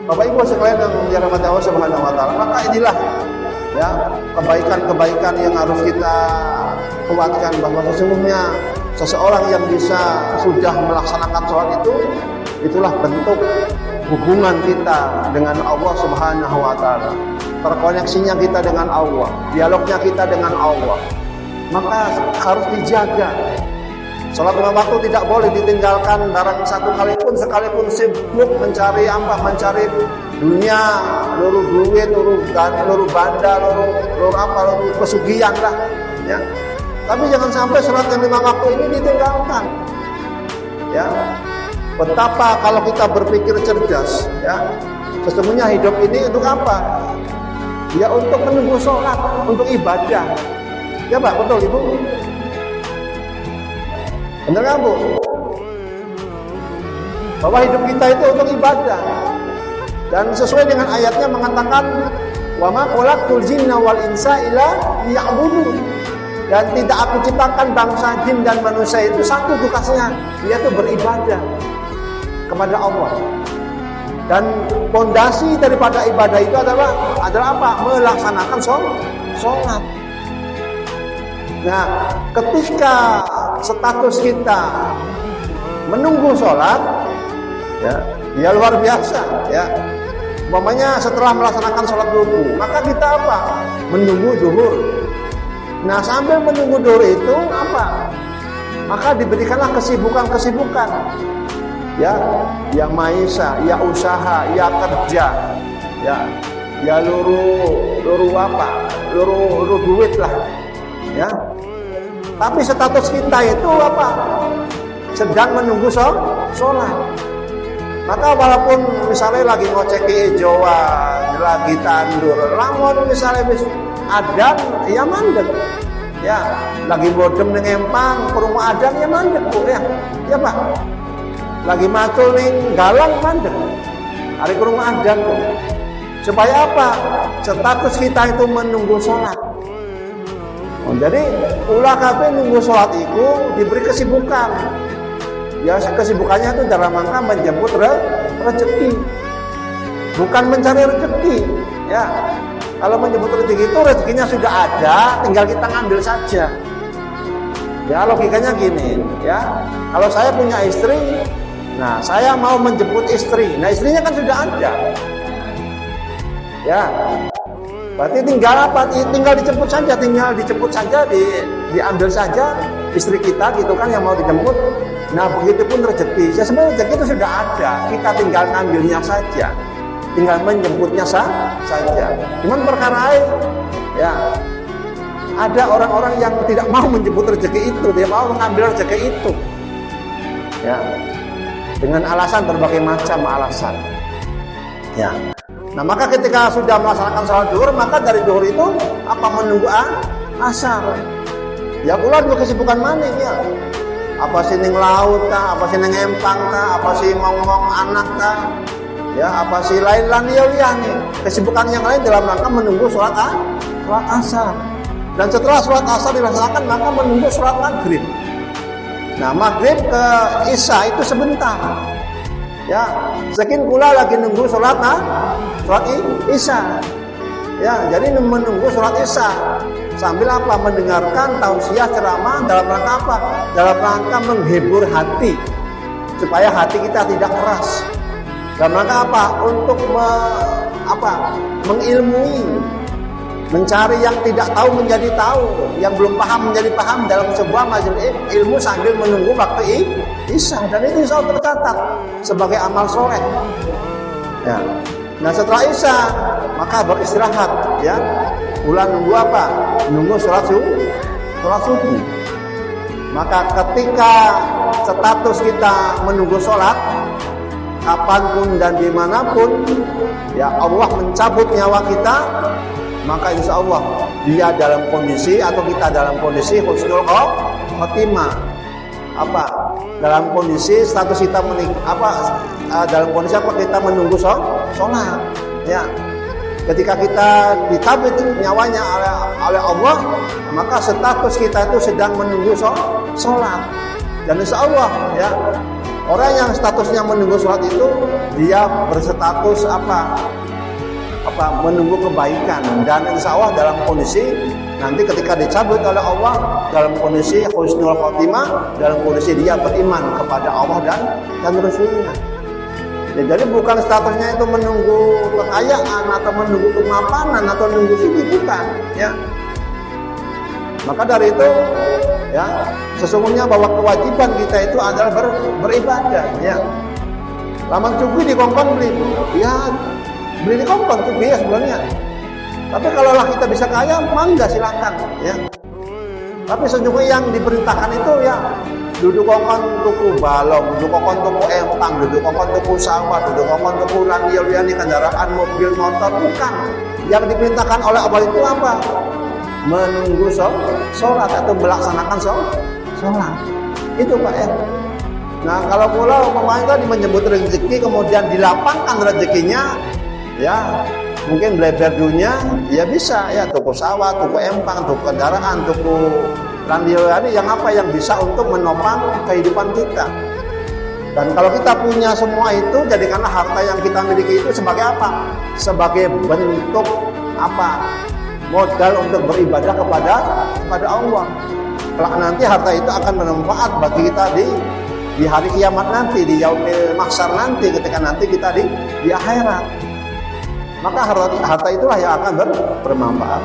Bapak Ibu sekalian yang dirahmati Allah Subhanahu wa taala, maka inilah ya kebaikan-kebaikan yang harus kita kuatkan, bahwa sesungguhnya seseorang yang sudah melaksanakan sholat itulah bentuk hubungan kita dengan Allah Subhanahu wa taala, terkoneksinya kita dengan Allah, dialognya kita dengan Allah. Maka harus dijaga. Sholat lima waktu tidak boleh ditinggalkan barang satu sekalipun sibuk mencari dunia, luru duit, luru banda, luru pesugihan lah, ya. Tapi jangan sampai sholat yang lima waktu ini ditinggalkan, ya. Betapa kalau kita berpikir cerdas, ya, sesungguhnya hidup ini untuk apa? Ya untuk menunggu sholat, untuk ibadah. Ya Pak, betul Ibu? Benar nggak Bu? Bahwa hidup kita itu untuk ibadah. Dan sesuai dengan ayatnya mengatakan, wa ma khalaqtul jinna wal insa illa liya'budun. Dan tidak aku ciptakan bangsa jin dan manusia itu satu tugasnya, yaitu beribadah kepada Allah. Dan pondasi daripada ibadah itu adalah apa? Melaksanakan sholat. Nah, ketika status kita menunggu sholat, ya luar biasa, ya. Umpamanya setelah melaksanakan sholat wudu, maka kita apa? Menunggu zuhur. Nah, sambil menunggu zuhur itu apa? Maka diberikanlah kesibukan-kesibukan, ya maisa, ya usaha, ya kerja, ya luru duit lah, ya. Tapi status kita itu apa? Sedang menunggu sholat. Maka walaupun misalnya lagi ngoceki ejoan, lagi tandur, lamun misalnya adan, ya mandek. Ya, lagi bodem ning empang, perumah adan ya mandek Bu, ya. Ya Pak. Lagi macul ning galang mandek. Hari ke rumah adan Bu. Supaya apa? Status kita itu menunggu sholat. Jadi ulah kabeh nunggu sholat itu diberi kesibukan. Ya kesibukannya itu dalam rangka menjemput rezeki, bukan mencari rezeki. Ya, kalau menjemput rezeki itu rezekinya sudah ada, tinggal kita ngambil saja. Ya logikanya gini, ya. Kalau saya punya istri, nah saya mau menjemput istri, nah istrinya kan sudah ada. Ya. Berarti tinggal apa? Tinggal dijemput saja, diambil saja istri kita gitu kan yang mau dijemput. Nah begitu pun rezeki. Ya sebenarnya rezeki itu sudah ada, kita tinggal ngambilnya saja, tinggal menjemputnya saja. Cuman perkara ya ada orang-orang yang tidak mau menjemput rezeki itu, dia mau mengambil rezeki itu, ya dengan alasan berbagai macam alasan, ya. Nah maka ketika sudah melaksanakan sholat zuhur, maka dari zuhur itu apa? Menunggu asar. Ya pula dua kesibukan mana ya? Apa sih ning laut ta, apa sih ning empang ta, apa sih ngomong anak ta, ya apa sih lain-lain nih. Kesibukan yang lain dalam rangka menunggu sholat asar. Dan setelah sholat asar dilaksanakan, maka menunggu sholat maghrib. Nah maghrib ke isya itu sebentar. Ya, sekin kula lagi nunggu sholat isya. Ya, jadi menunggu sholat isya sambil apa? Mendengarkan tausiah ceramah dalam rangka apa? Dalam rangka menghibur hati supaya hati kita tidak keras. Dalam rangka apa? Untuk mengilmui, mencari yang tidak tahu menjadi tahu, yang belum paham menjadi paham dalam sebuah majelis ilmu sambil menunggu waktu isya. Dan itu insya Allah tercatat sebagai amal soleh. Ya. Nah setelah isya maka beristirahat, ya. Ulang nunggu apa? Nunggu sholat subuh. Maka ketika status kita menunggu sholat, kapanpun dan dimanapun, ya Allah mencabut nyawa kita, maka insya Allah dia dalam kondisi atau kita dalam kondisi husnul khotimah. Apa? Dalam kondisi status kita dalam kondisi apa? Kita menunggu sholat. Ya. Ketika kita dicabut nyawanya oleh Allah, maka status kita itu sedang menunggu sholat. Dan insya Allah, ya, Orang yang statusnya menunggu sholat itu dia berstatus apa? Menunggu kebaikan, dan insya Allah dalam kondisi nanti ketika dicabut oleh Allah dalam kondisi husnul khotimah, dalam kondisi dia beriman kepada Allah dan Rasulnya. Ya, jadi bukan statusnya itu menunggu kekayaan atau menunggu kemapanan atau menunggu sini, bukan, ya. Maka dari itu, ya, sesungguhnya bahwa kewajiban kita itu adalah beribadah, ya. Laman cukui di kongkong beli di kongkong cukui ya sebenarnya. Tapi kalau lah kita bisa kaya, mangga silakan, ya. Tapi sesungguhnya yang diperintahkan itu ya duduk kongkong tuku balong, duduk kongkong tuku empang, duduk kongkong tuku sawah, duduk kongkong tuku randial-randial kendaraan mobil motor, bukan. Yang diperintahkan oleh Allah itu apa? Menunggu sholat atau melaksanakan sholat. Itu Pak ya. Nah kalau pula umpamanya tadi menyebut rezeki kemudian dilapangkan rezekinya, ya mungkin bleber dunia, ya bisa ya tuku sawah, tuku empang, tuku kendaraan, tuku randial yang apa yang bisa untuk menopang kehidupan kita. Dan kalau kita punya semua itu, jadikanlah harta yang kita miliki itu sebagai apa? Sebagai bentuk apa? Modal untuk beribadah kepada Allah. Kelak nanti harta itu akan bermanfaat bagi kita di hari kiamat nanti, di yaumil mahsyar nanti, ketika nanti kita di akhirat. Maka harta itulah yang akan bermanfaat.